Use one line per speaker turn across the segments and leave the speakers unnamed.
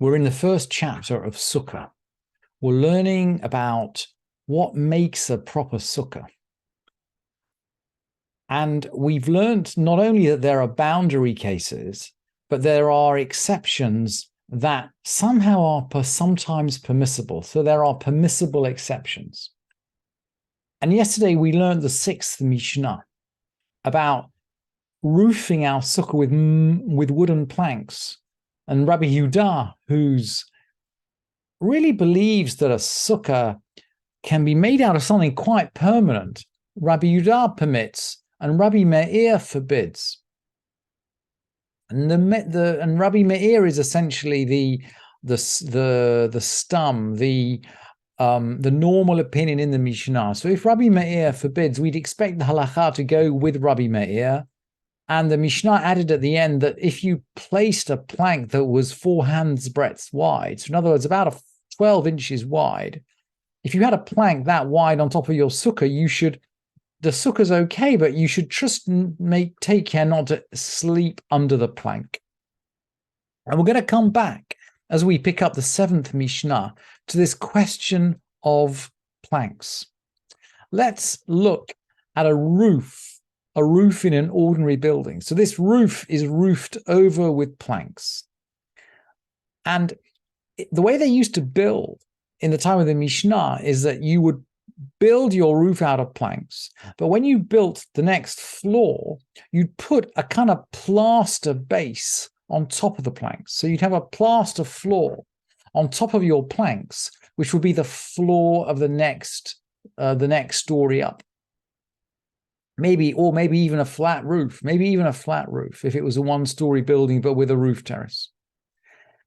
We're in the first chapter of Sukkah. We're learning about what makes a proper Sukkah. And we've learned not only that there are boundary cases, but there are exceptions that somehow are sometimes permissible. So there are permissible exceptions. And yesterday we learned the sixth Mishnah about roofing our sukkah with wooden planks. And Rabbi Yehuda, who's really believes that a sukkah can be made out of something quite permanent, Rabbi Yehuda permits, and Rabbi Meir forbids. And Rabbi Meir is essentially the stum, the normal opinion in the Mishnah. So if Rabbi Meir forbids, we'd expect the halakha to go with Rabbi Meir. And the Mishnah added at the end that if you placed a plank that was 4 hands breadth wide, so in other words, about 12 inches wide, if you had a plank that wide on top of your sukkah, the sukkah's okay, but you should just take care not to sleep under the plank. And we're going to come back as we pick up the seventh Mishnah to this question of planks. Let's look at a roof in an ordinary building. So this roof is roofed over with planks. And the way they used to build in the time of the Mishnah is that you would build your roof out of planks. But when you built the next floor, you'd put a kind of plaster base on top of the planks. So you'd have a plaster floor on top of your planks, which would be the floor of the next story up. Maybe even a flat roof, if it was a one-story building, but with a roof terrace.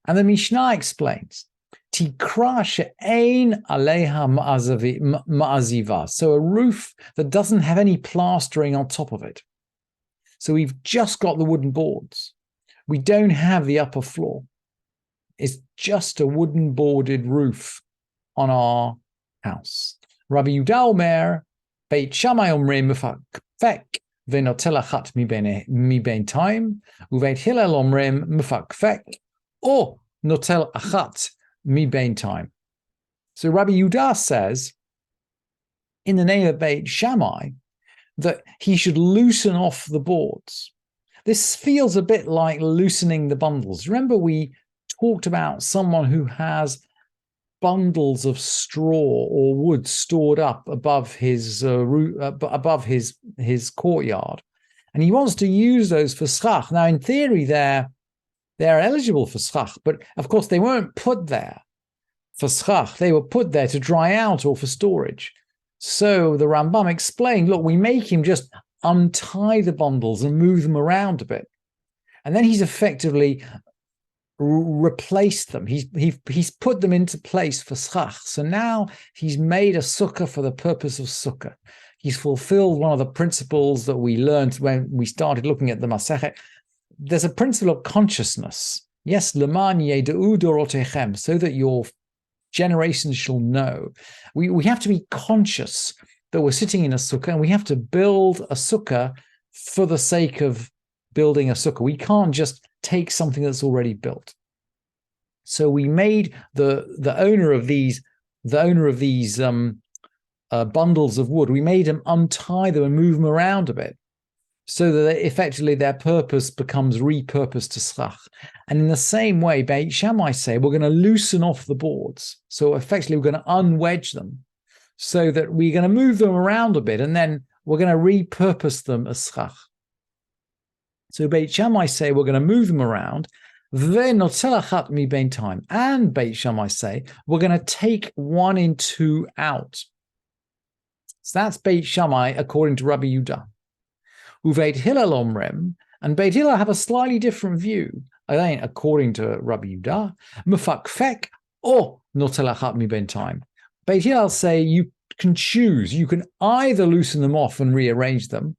And the Mishnah explains, Tikra she'ein aleha ma'aziva. So a roof that doesn't have any plastering on top of it. So we've just got the wooden boards. We don't have the upper floor. It's just a wooden boarded roof on our house. Rabbi Yehuda Omer, Beit Shammai Omrim mefakfek v'notel achat mibein time, u'Beit Hillel Omrim mefakfek or notel achat mibein time. So Rabbi Yehuda says, in the name of Beit Shammai, that he should loosen off the boards. This feels a bit like loosening the bundles. Remember, we talked about someone who has bundles of straw or wood stored up above his courtyard, and he wants to use those for schach. Now, in theory, they're eligible for schach, but of course they weren't put there for schach. They were put there to dry out or for storage. So the Rambam explained, look, we make him just untie the bundles and move them around a bit, and then he's effectively replaced them. He's put them into place for schach. So now he's made a sukkah for the purpose of sukkah. He's fulfilled one of the principles that we learned when we started looking at the Masechet. There's a principle of consciousness. Yes, leman yeda'u dorotechem, so that your generations shall know. We have to be conscious that we're sitting in a sukkah, and we have to build a sukkah for the sake of building a sukkah. We can't just take something that's already built. So we made the owner of these bundles of wood, we made them untie them and move them around a bit, so that effectively their purpose becomes repurposed to schach. And in the same way, Beit Shammai say we're going to loosen off the boards. So effectively we're going to unwedge them, so that we're going to move them around a bit, and then we're going to repurpose them as schach. So Beit Shammai say we're going to move them around. Ve'notel achat mibein time. And Beit Shammai say we're going to take 1 in 2 out. So that's Beit Shammai according to Rabbi Yehuda. U'Beit Hillel Omrim, and Beit Hillel have a slightly different view. According to Rabbi Yehuda, mefakfek or notel achat mibein time. Beit Hillel say you can choose. You can either loosen them off and rearrange them,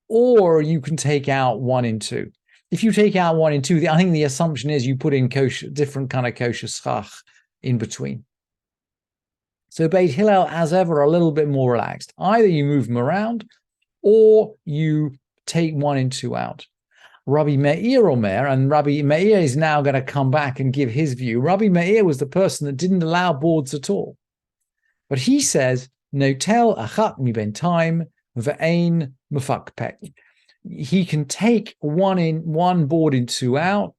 or you can take out 1 in 2. If you take out 1 in 2, I think the assumption is you put in different kind of kosher schach in between. So Beit Hillel, as ever, a little bit more relaxed. Either you move them around, or you take 1 in 2 out. Rabbi Meir Omer, and Rabbi Meir is now going to come back and give his view. Rabbi Meir was the person that didn't allow boards at all. But he says, Notel achat miben time ve'ein mufakpek. He can take one board in, two out,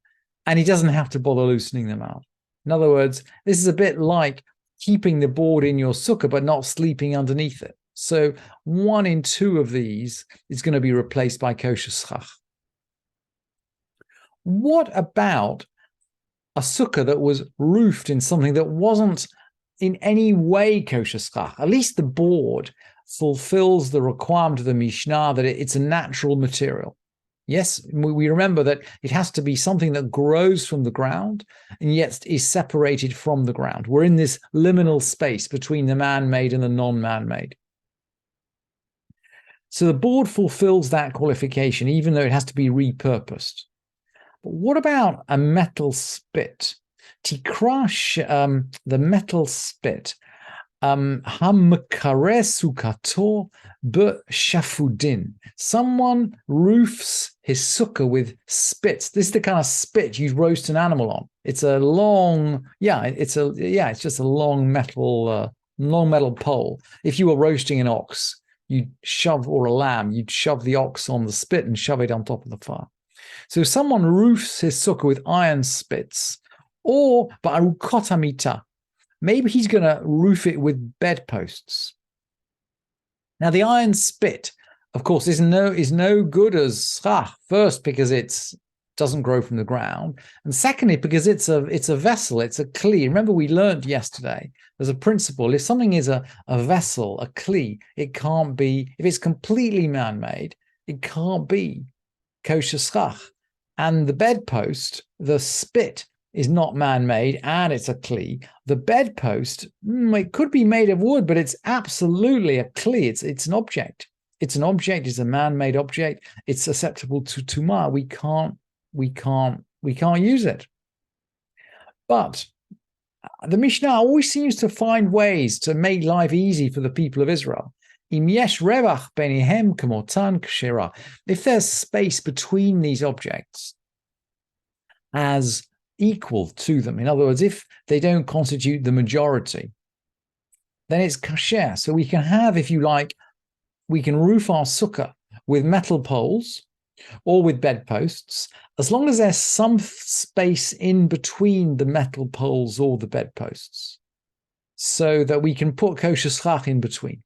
and he doesn't have to bother loosening them out. In other words, this is a bit like keeping the board in your sukkah but not sleeping underneath it. So 1 in 2 of these is going to be replaced by kosher schach. What about a sukkah that was roofed in something that wasn't in any way kosher schach? At least the board fulfills the requirement of the Mishnah that it's a natural material. Yes, we remember that it has to be something that grows from the ground and yet is separated from the ground. We're in this liminal space between the man-made and the non-man-made. So the board fulfills that qualification, even though it has to be repurposed. But what about a metal spit? Tikrash, the metal spit. Hamkare sukato b'shafudin. Someone roofs his sukkah with spits. This is the kind of spit you'd roast an animal on. It's a long, it's just a long metal pole. If you were roasting an ox, or a lamb, you'd shove the ox on the spit and shove it on top of the fire. So if someone roofs his sukkah with iron spits, or ba'arukot hamita, maybe he's going to roof it with bedposts. Now, the iron spit, of course, is no good as schach. First, because it doesn't grow from the ground, and secondly, because it's a vessel, it's a kli. Remember, we learned yesterday there's a principle: if something is a vessel, a kli, it can't be. If it's completely man-made, it can't be kosher schach. And the bedpost, the spit, is not man-made, and it's a kli. The bedpost, it could be made of wood, but it's absolutely a kli. It's an object. It's an object. It's a man-made object. It's susceptible to tumah. We can't use it. But the Mishnah always seems to find ways to make life easy for the people of Israel. If there's space between these objects as equal to them, in other words, if they don't constitute the majority, then it's kasher. So we can have, if you like, we can roof our sukkah with metal poles or with bedposts, as long as there's some space in between the metal poles or the bedposts, so that we can put kosher schach in between.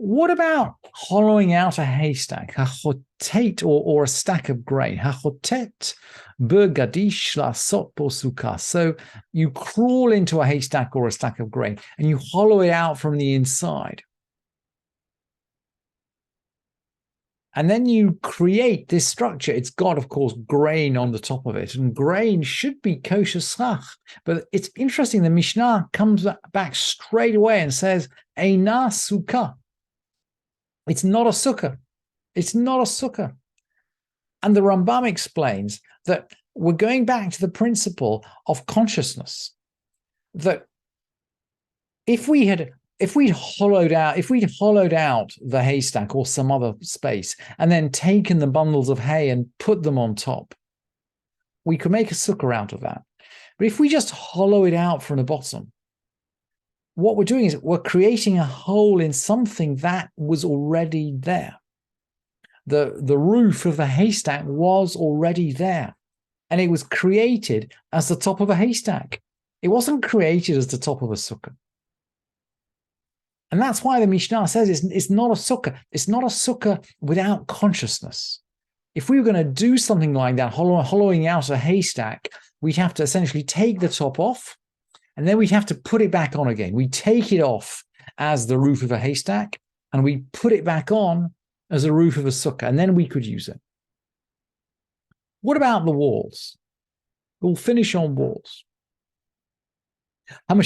What about hollowing out a haystack, hachotet, or a stack of grain? Hachotet b'gadish la'asot bo sukkah. So you crawl into a haystack or a stack of grain and you hollow it out from the inside. And then you create this structure. It's got, of course, grain on the top of it. And grain should be kosher schach. But it's interesting, the Mishnah comes back straight away and says, Eina sukkah. It's not a sukkah. It's not a sukkah. And the Rambam explains that we're going back to the principle of consciousness. That if we'd hollowed out the haystack or some other space and then taken the bundles of hay and put them on top, we could make a sukkah out of that. But if we just hollow it out from the bottom, what we're doing is we're creating a hole in something that was already there. The roof of the haystack was already there, and it was created as the top of a haystack. It wasn't created as the top of a sukkah. And that's why the Mishnah says it's not a sukkah. It's not a sukkah without consciousness. If we were going to do something like that, hollowing out a haystack, we'd have to essentially take the top off, and then we'd have to put it back on again. We take it off as the roof of a haystack, and we put it back on as a roof of a sukkah, and then we could use it. What about the walls? We'll finish on walls. If,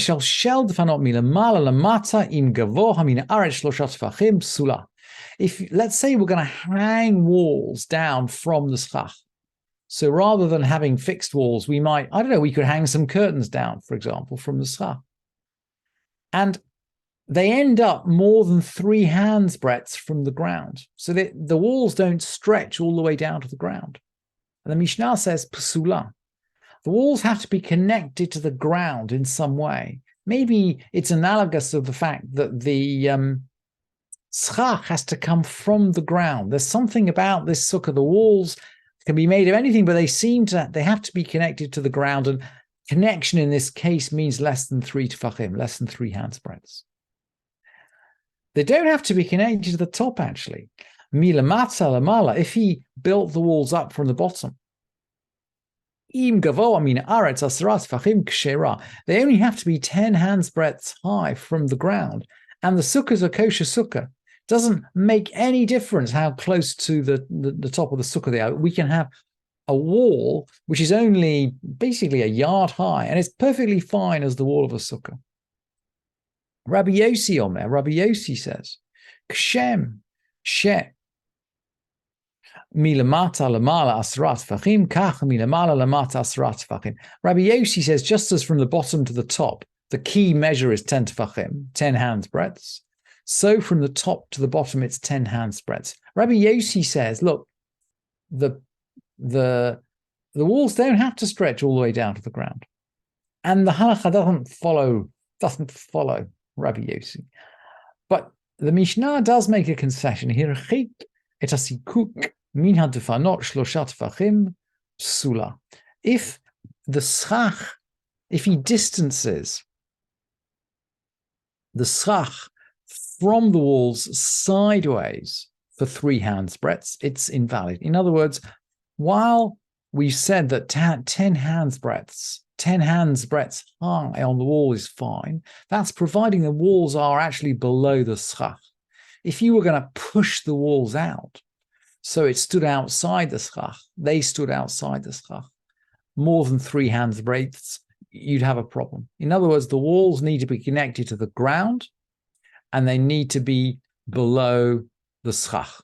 let's say we're going to hang walls down from the schach. So rather than having fixed walls, we could hang some curtains down, for example, from the schach. And they end up more than 3 hands breadths from the ground. So the walls don't stretch all the way down to the ground. And the Mishnah says, Pasula. The walls have to be connected to the ground in some way. Maybe it's analogous to the fact that the schach has to come from the ground. There's something about this sukkah. The walls can be made of anything, but they have to be connected to the ground. And connection in this case means less than 3 tefachim, less than 3 hands breadths. They don't have to be connected to the top, actually. Milamata lamala, if he built the walls up from the bottom. Im gavo, aretz asarat tefachim kshera. They only have to be 10 hands breadths high from the ground. And the sukkah is a kosher sukkah. Doesn't make any difference how close to the top of the sukkah they are. We can have a wall which is only basically a yard high, and it's perfectly fine as the wall of a sukkah. Rabbi Yossi says, Kshem, she, milamata lamala asrat fachim, kach milamala lamata asrat fachim. Rabbi Yossi says, just as from the bottom to the top, the key measure is 10 tefachim, 10 hands breadths, so from the top to the bottom, it's 10 hands breadths. Rabbi Yossi says, look, the walls don't have to stretch all the way down to the ground. And the halacha doesn't follow Rabbi Yossi. But the Mishnah does make a concession here. If the schach, if he distances the schach from the walls sideways for 3 hands breadths, it's invalid. In other words, while we said that 10 hands breadths high on the wall is fine, that's providing the walls are actually below the schach. If you were going to push the walls out, so it stood outside the schach, they stood outside the schach, more than 3 hands breadths, you'd have a problem. In other words, the walls need to be connected to the ground, and they need to be below the schach.